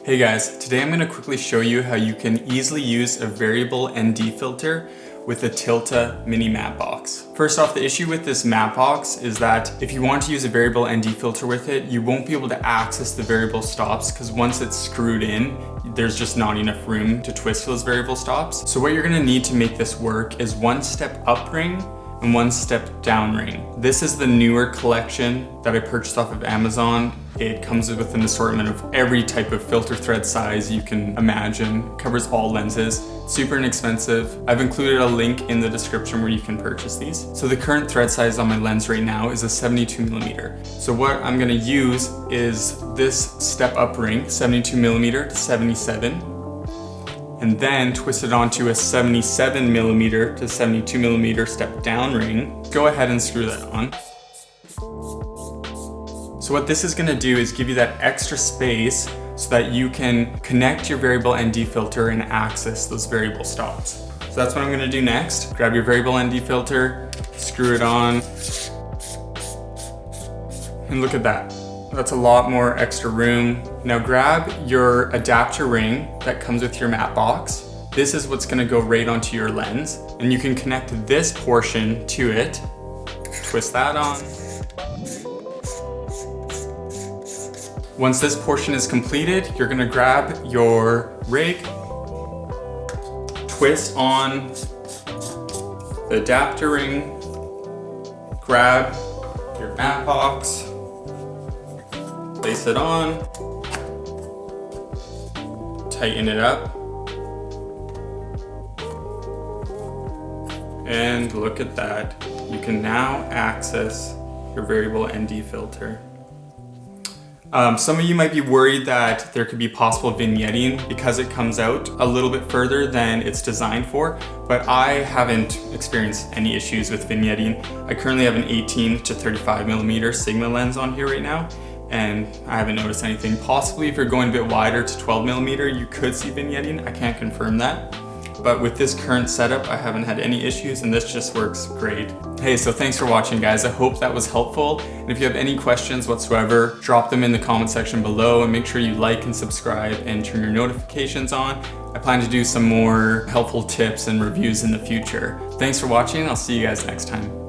Hey guys, today I'm going to quickly show you how you can easily use a variable ND filter with a Tilta Mini Matte Box. First off, the issue with this matte box is that if you want to use a variable ND filter with it, you won't be able to access the variable stops because once it's screwed in, there's just not enough room to twist those variable stops. So what you're going to need to make this work is one step up ring and one step down ring. This is the newer collection that I purchased off of Amazon. It comes with an assortment of every type of filter thread size you can imagine, covers all lenses, super inexpensive. I've included a link in the description where you can purchase these. So the current thread size on my lens right now is a 72mm. So what I'm gonna use is this step up ring, 72mm to 77, and then twist it onto a 77mm to 72mm step down ring. Go ahead and screw that on. So what this is gonna do is give you that extra space so that you can connect your variable ND filter and access those variable stops. So that's what I'm gonna do next. Grab your variable ND filter, screw it on, and look at that. That's a lot more extra room. Now grab your adapter ring that comes with your matte box. This is what's gonna go right onto your lens, and you can connect this portion to it. Twist that on. Once this portion is completed, you're gonna grab your rig, twist on the adapter ring, grab your matte box, place it on, tighten it up, and look at that. You can now access your variable ND filter. Some of you might be worried that there could be possible vignetting because it comes out a little bit further than it's designed for, but I haven't experienced any issues with vignetting. I currently have an 18 to 35mm Sigma lens on here right now, and I haven't noticed anything. Possibly if you're going a bit wider to 12mm, you could see vignetting. I can't confirm that. But with this current setup, I haven't had any issues and this just works great. Hey, so thanks for watching guys. I hope that was helpful. And if you have any questions whatsoever, drop them in the comment section below and make sure you like and subscribe and turn your notifications on. I plan to do some more helpful tips and reviews in the future. Thanks for watching. I'll see you guys next time.